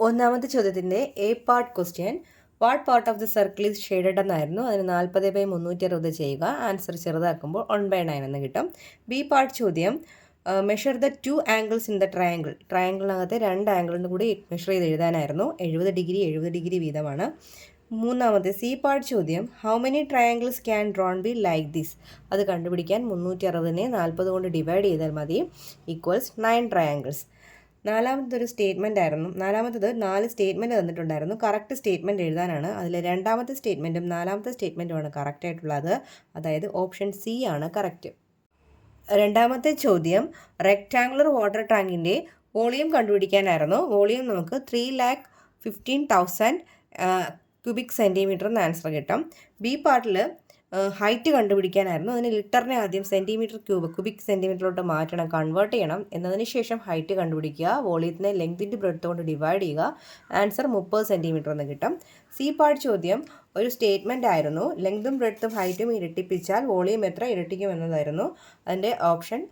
ഒന്നാമത്തെ ചോദ്യത്തിൻ്റെ A part question what part of the circle is shaded എന്നായിരുന്നു. അതിന് 40/360 ചെയ്യുക. ആൻസർ ചെറുതാക്കുമ്പോൾ 1/9 എന്ന് കിട്ടും. ബി പാർട്ട് ചോദ്യം measure the 2 angles in the triangle. ട്രയാങ്കിളിനകത്തെ 2 ആംഗിളിന് കൂടി മെഷർ ചെയ്ത് എഴുതാനായിരുന്നു. 70 ഡിഗ്രി 70 ഡിഗ്രി വീതമാണ്. മൂന്നാമത്തെ സി പാർട്ട് ചോദ്യം how many triangles can drone be like this. അത് കണ്ടുപിടിക്കാൻ 360നെ 40 കൊണ്ട് ഡിവൈഡ് ചെയ്താൽ മതി. Equals 9 triangles. നാലാമതൊരു സ്റ്റേറ്റ്മെൻ്റ് ആയിരുന്നു. നാലാമത്തത് 4 സ്റ്റേറ്റ്മെൻറ്റ് തന്നിട്ടുണ്ടായിരുന്നു. കറക്റ്റ് സ്റ്റേറ്റ്മെൻറ്റ് എഴുതാനാണ്. അതിൽ രണ്ടാമത്തെ സ്റ്റേറ്റ്മെൻറ്റും നാലാമത്തെ സ്റ്റേറ്റ്മെൻറ്റുമാണ് കറക്റ്റ് ആയിട്ടുള്ളത്. അതായത് ഓപ്ഷൻ സി ആണ് കറക്റ്റ്. രണ്ടാമത്തെ ചോദ്യം റെക്റ്റാങ്കുലർ വാട്ടർ ടാങ്കിൻ്റെ വോളിയം കണ്ടുപിടിക്കാനായിരുന്നു. വോളിയം നമുക്ക് 3,15,000 ക്യൂബിക് സെൻറ്റിമീറ്റർ എന്ന് ആൻസർ കിട്ടും. ബി പാർട്ടിൽ ഹൈറ്റ് കണ്ടുപിടിക്കാനായിരുന്നു. അതിന് ലിറ്ററിനെ ആദ്യം സെൻറ്റിമീറ്റർ ക്യൂബിക് സെൻറ്റിമീറ്ററിലോട്ട് മാറ്റണം, കൺവേർട്ട് ചെയ്യണം. എന്നതിന് ശേഷം ഹൈറ്റ് കണ്ടുപിടിക്കുക. വോളിയത്തിനെ ലെങ്തിൻ്റെ ബ്രെഡ്ത്ത് കൊണ്ട് ഡിവൈഡ് ചെയ്യുക. ആൻസർ 30 സെൻറ്റിമീറ്റർ എന്ന് കിട്ടും. സി പാർട്ട് ചോദ്യം ഒരു സ്റ്റേറ്റ്മെൻ്റ് ആയിരുന്നു. ലെങ്തും ബ്രെഡ്ത്തും ഹൈറ്റും ഇരട്ടിപ്പിച്ചാൽ വോളിയം എത്ര ഇരട്ടിക്കും എന്നതായിരുന്നു. അതിൻ്റെ ഓപ്ഷൻ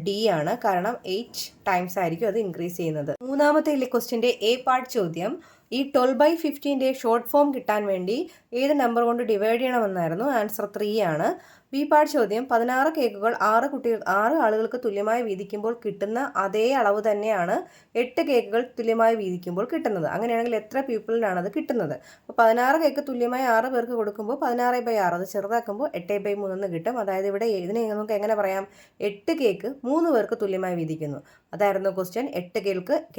ഡി ആണ്. കാരണം 8 ടൈംസ് ആയിരിക്കും അത് ഇൻക്രീസ് ചെയ്യുന്നത്. മൂന്നാമത്തെ ക്വസ്റ്റ്യൻ്റെ എ പാർട്ട് ചോദ്യം ഈ 12/15 ഷോർട്ട് ഫോം കിട്ടാൻ വേണ്ടി ഏത് നമ്പർ കൊണ്ട് ഡിവൈഡ് ചെയ്യണമെന്നായിരുന്നു. ആൻസർ 3 ആണ്. ബി പാർട്ട് ചോദ്യം 16 കേക്കുകൾ 6 ആളുകൾക്ക് തുല്യമായി വീതിക്കുമ്പോൾ കിട്ടുന്ന അതേ അളവ് തന്നെയാണ് 8 കേക്കുകൾ തുല്യമായി വീതിക്കുമ്പോൾ കിട്ടുന്നത്. അങ്ങനെയാണെങ്കിൽ എത്ര പീപ്പിളിനാണ് അത് കിട്ടുന്നത്? അപ്പോൾ 16 കേക്ക് തുല്യമായി 6 പേർക്ക് കൊടുക്കുമ്പോൾ 16/6 അത് ചെറുതാക്കുമ്പോൾ 8/3 എന്ന് കിട്ടും. അതായത് ഇവിടെ ഇതിനെ നമുക്ക് എങ്ങനെ പറയാം? 8 കേക്ക് 3 പേർക്ക് തുല്യമായി വീതിക്കുന്നു. അതായിരുന്നു ക്വസ്റ്റ്യൻ. 8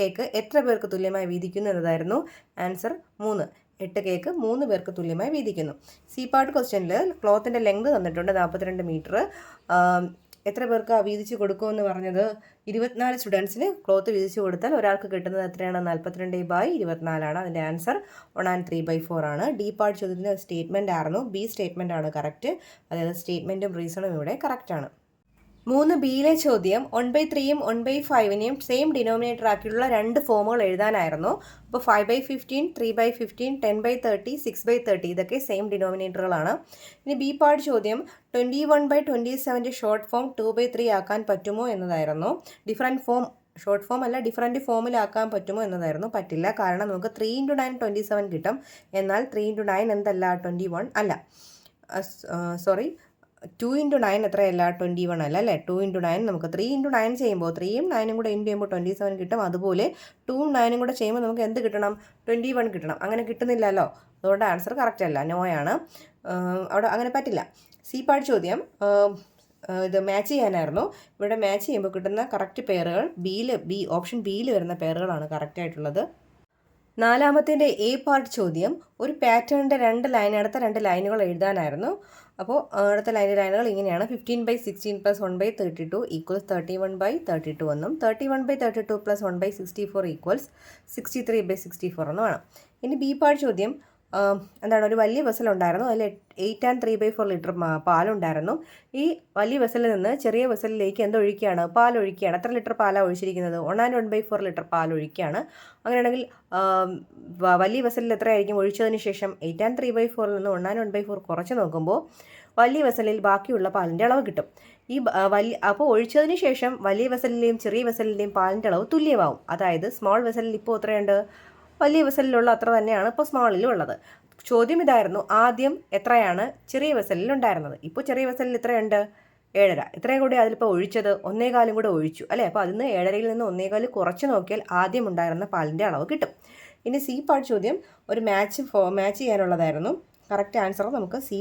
കേക്ക് എത്ര പേർക്ക് തുല്യമായി വീതിക്കുന്നു എന്നതായിരുന്നു. ആൻസർ 3. 8 കേക്ക് 3 പേർക്ക് തുല്യമായി വീതിക്കുന്നു. സി പാർട്ട് ക്വസ്റ്റ്യനിൽ ക്ലോത്തിൻ്റെ ലെങ്ത് തന്നിട്ടുണ്ട് 42 മീറ്റർ. എത്ര പേർക്ക് വീതിച്ച് കൊടുക്കുമെന്ന് പറഞ്ഞത് 24 സ്റ്റുഡൻസിന് ക്ലോത്ത് വീതിച്ച് കൊടുത്താൽ ഒരാൾക്ക് കിട്ടുന്നത് എത്രയാണ്? 42/24 ആണ്. അതിൻ്റെ ആൻസർ 1/3/4 ആണ്. ഡി പാർട്ട് ചോദ്യത്തിൻ്റെ സ്റ്റേറ്റ്മെൻ്റ് ആയിരുന്നു. ബി സ്റ്റേറ്റ്മെൻ്റ് ആണ് കറക്റ്റ്. അതായത് സ്റ്റേറ്റ്മെൻറ്റും റീസണും ഇവിടെ കറക്റ്റാണ്. 3ബിയിലെ ചോദ്യം 1/3യും 1/5നെയും സെയിം ഡിനോമിനേറ്റർ ആക്കിയുള്ള 2 ഫോമുകൾ എഴുതാനായിരുന്നു. അപ്പോൾ 5/15, 3/15, 10/30, 6/30 ഇതൊക്കെ സെയിം ഡിനോമിനേറ്ററുകളാണ്. ഇനി ബി പാർട്ട് ചോദ്യം 21/27 ഷോർട്ട് ഫോം 2/3 ആക്കാൻ പറ്റുമോ എന്നതായിരുന്നു. ഷോർട്ട് ഫോം അല്ല, ഡിഫറൻറ്റ് ഫോമിലാക്കാൻ പറ്റുമോ എന്നതായിരുന്നു. പറ്റില്ല. കാരണം നമുക്ക് 3 × 9 27 കിട്ടും. എന്നാൽ 3 × 9 എന്തല്ല? 21 അല്ല. 2 × 9 എത്രയല്ല? 21 അല്ല അല്ലേ? 2 × 9 നമുക്ക് 3 × 9 ചെയ്യുമ്പോൾ 3യും 9ഉം കൂടെ ഇൻറ്റു ചെയ്യുമ്പോൾ 27 കിട്ടും. അതുപോലെ 2ഉം 9ഉം കൂടെ ചെയ്യുമ്പോൾ നമുക്ക് എന്ത് കിട്ടണം? 21 കിട്ടണം. അങ്ങനെ കിട്ടുന്നില്ലല്ലോ. അതുകൊണ്ട് ആൻസർ കറക്റ്റ് അല്ല, നോയാണ്. അവിടെ അങ്ങനെ പറ്റില്ല. സി പാർട്ട് ചോദ്യം ഇത് മാച്ച് ചെയ്യാനായിരുന്നു. ഇവിടെ മാച്ച് ചെയ്യുമ്പോൾ കിട്ടുന്ന കറക്റ്റ് പെയറുകൾ ഓപ്ഷൻ ബിയിൽ വരുന്ന പെയറുകളാണ് കറക്റ്റ് ആയിട്ടുള്ളത്. നാലാമത്തിൻ്റെ എ പാർട്ട് ചോദ്യം ഒരു പാറ്റേണിൻ്റെ അടുത്ത 2 ലൈനുകൾ എഴുതാനായിരുന്നു. അപ്പോൾ അടുത്ത ലൈനുകൾ ഇങ്ങനെയാണ്. 15/16 + 1/32 = 31/32 എന്നും 31/32 + 1/64 = 63/64 എന്നും വേണം. ഇനി ബി പാർട്ട് ചോദ്യം എന്താണ്? ഒരു വലിയ വെസലുണ്ടായിരുന്നു. അതിൽ 8 3/4 ലിറ്റർ പാലുണ്ടായിരുന്നു. ഈ വലിയ വെസലിൽ നിന്ന് ചെറിയ വെസലിലേക്ക് എന്തൊഴിക്കുകയാണ്? പാലൊഴിക്കുകയാണ്. എത്ര ലിറ്റർ പാലാണ് ഒഴിച്ചിരിക്കുന്നത്? 1/4 ലിറ്റർ പാലൊഴിക്കുകയാണ്. അങ്ങനെയാണെങ്കിൽ വലിയ വെസലിൽ എത്രയായിരിക്കും ഒഴിച്ചതിന് ശേഷം? 8 3/4 നിന്ന് 1/4 കുറച്ച് നോക്കുമ്പോൾ വലിയ വെസലിൽ ബാക്കിയുള്ള പാലിൻ്റെ അളവ് കിട്ടും. അപ്പോൾ ഒഴിച്ചതിന് ശേഷം വലിയ വെസലിലെയും ചെറിയ വെസലിലെയും പാലിൻ്റെ അളവ് തുല്യമാവും. അതായത് സ്മോൾ വെസലിൽ ഇപ്പോൾ എത്രയുണ്ട്? വലിയ വെസലിലുള്ള അത്ര തന്നെയാണ് ഇപ്പോൾ സ്മോളിലും ഉള്ളത്. ചോദ്യം ഇതായിരുന്നു, ആദ്യം എത്രയാണ് ചെറിയ വെസലിൽ ഉണ്ടായിരുന്നത്? ഇപ്പോൾ ചെറിയ വെസലിൽ എത്രയുണ്ട്? 7.5. ഇത്രയും കൂടി അതിലിപ്പോൾ ഒഴിച്ചത് 1/4 കൂടെ ഒഴിച്ചു അല്ലേ? അപ്പോൾ അതിൽ നിന്ന് 7.5യിൽ നിന്ന് 1/4 കുറച്ച് നോക്കിയാൽ ആദ്യം ഉണ്ടായിരുന്ന പാലിൻ്റെ അളവ് കിട്ടും. ഇനി സി പാർട്ട് ചോദ്യം ഒരു മാച്ച് ചെയ്യാനുള്ളതായിരുന്നു. കറക്റ്റ് ആൻസർ നമുക്ക് സി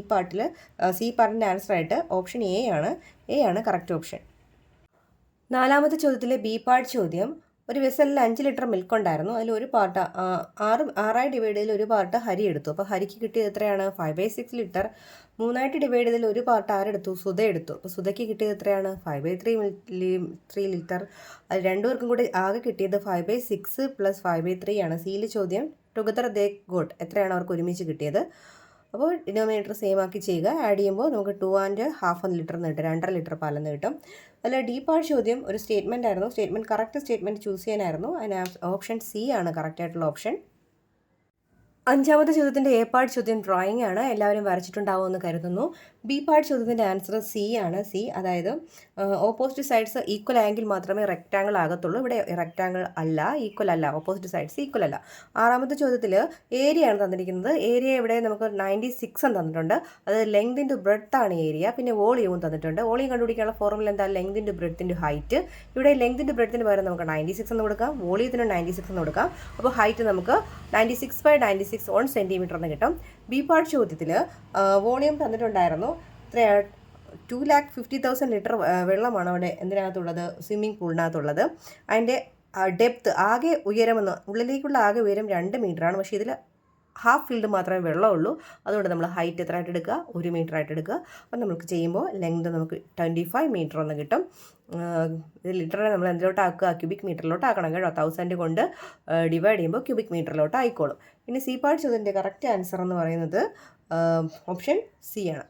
പാർട്ടിൻ്റെ ആൻസറായിട്ട് ഓപ്ഷൻ എ ആണ് കറക്റ്റ് ഓപ്ഷൻ. നാലാമത്തെ ചോദ്യത്തിലെ ബി പാർട്ട് ചോദ്യം ഒരു വെസലിൽ 5 ലിറ്റർ മിൽക്ക് ഉണ്ടായിരുന്നു. അതിൽ ഒരു പാർട്ട് 6 ഡിവൈഡ് ചെയ്തതിൽ ഒരു പാർട്ട് ഹരി എടുത്തു. അപ്പോൾ ഹരിക്ക് കിട്ടിയത് എത്രയാണ്? 5/6 ലിറ്റർ. 3 ഡിവൈഡ് ചെയ്തതിൽ ഒരു പാർട്ട് ആരെടുത്തു? സുധ എടുത്തു. അപ്പോൾ സുധയ്ക്ക് കിട്ടിയത് എത്രയാണ്? 5/3 ലിറ്റർ. അത് രണ്ടുപേർക്കും കൂടി ആകെ കിട്ടിയത് 5/6 + 5/3 ആണ്. സിയിൽ ചോദ്യം ടുഗദർ ദേ ഗോട്ട് എത്രയാണ് അവർക്ക് ഒരുമിച്ച് കിട്ടിയത്? അപ്പോൾ ഡിനോമിനേറ്റർ സെയിം ആക്കി ചെയ്യുക. ആഡ് ചെയ്യുമ്പോൾ നമുക്ക് 2 1/2 ലിറ്റർ എന്ന് കിട്ടും. 2.5 ലിറ്റർ പാലെന്ന് കിട്ടും. അല്ല ഡി പാർട്ട് ചോദ്യം ഒരു സ്റ്റേറ്റ്മെൻ്റ് ആയിരുന്നു. കറക്റ്റ് സ്റ്റേറ്റ്മെൻറ്റ് ചൂസ് ചെയ്യാനായിരുന്നു. അതിന് ഓപ്ഷൻ സി ആണ് കറക്റ്റ് ആയിട്ടുള്ള ഓപ്ഷൻ. അഞ്ചാമത്തെ ചോദ്യത്തിൻ്റെ എ പാർട്ട് ചോദ്യം ഡ്രോയിങ് ആണ്. എല്ലാവരും വരച്ചിട്ടുണ്ടാവുമെന്ന് കരുതുന്നു. ബി പാർട്ട് ചോദ്യത്തിൻ്റെ ആൻസർ സി ആണ്. സി, അതായത് ഓപ്പോസിറ്റ് സൈഡ്സ് ഈക്വൽ ആയെങ്കിൽ മാത്രമേ റെക്റ്റാങ്കിൾ ആകത്തുള്ളൂ. ഇവിടെ റെക്റ്റാങ്കിൾ അല്ല, ഈക്വൽ അല്ല, ഓപ്പോസിറ്റ് സൈഡ്സ് ഈക്വൽ അല്ല. ആറാമത്തെ ചോദ്യത്തിൽ ഏരിയ ആണ് തന്നിരിക്കുന്നത്. ഏരിയ ഇവിടെ നമുക്ക് 96 എന്ന് തന്നിട്ടുണ്ട്. അത് ലെങ്ത് ഇൻറ്റു ബ്രെഡ്ത്ത് ആണ് ഏരിയ. പിന്നെ വോളിയവും തന്നിട്ടുണ്ട്. വോളിയം കണ്ടുപിടിക്കാനുള്ള ഫോർമുല എന്താ? Length into breadth into height. ഇവിടെ ലെങ്ത് ഇൻറ്റു ബ്രെഡ്ത്തിന് പകരം നമുക്ക് 96 എന്ന് കൊടുക്കാം, വോളിയത്തിന് 96 എന്ന് കൊടുക്കാം. അപ്പോൾ ഹൈറ്റ് നമുക്ക് 96/96 1 സെൻറ്റിമീറ്റർ എന്ന് കിട്ടും. ബി പാർട്ട് ചോദ്യത്തിൽ വോളിയം തന്നിട്ടുണ്ടായിരുന്നു. 250,000 ലിറ്റർ വെള്ളമാണ് അവിടെ എന്തിനകത്തുള്ളത്? സ്വിമ്മിംഗ് പൂളിനകത്തുള്ളത്. അതിൻ്റെ ഡെപ്ത്ത്, ആകെ ഉയരമെന്ന്, ഉള്ളിലേക്കുള്ള ആകെ ഉയരം 2 മീറ്ററാണ്. പക്ഷേ ഇതിൽ ഹാഫ് ഫീൽഡ് മാത്രമേ വെള്ളമുള്ളൂ. അതുകൊണ്ട് നമ്മൾ ഹൈറ്റ് എത്ര ആയിട്ട് എടുക്കുക? 1 മീറ്റർ ആയിട്ട് എടുക്കുക. അപ്പം നമുക്ക് ചെയ്യുമ്പോൾ ലെങ്ത് നമുക്ക് 25 മീറ്റർ എന്ന് കിട്ടും. ഇത് ലിറ്ററിനെ നമ്മൾ എന്തിലോട്ടാക്കുക? ക്യൂബിക് മീറ്ററിലോട്ട് ആക്കണം കേട്ടോ. 1000 കൊണ്ട് ഡിവൈഡ് ചെയ്യുമ്പോൾ ക്യൂബിക് മീറ്ററിലോട്ട് ആയിക്കോളും. പിന്നെ സി പാർട്ട് ചോദ്യത്തിൻ്റെ കറക്റ്റ് ആൻസർ എന്ന് പറയുന്നത് ഓപ്ഷൻ സി ആണ്.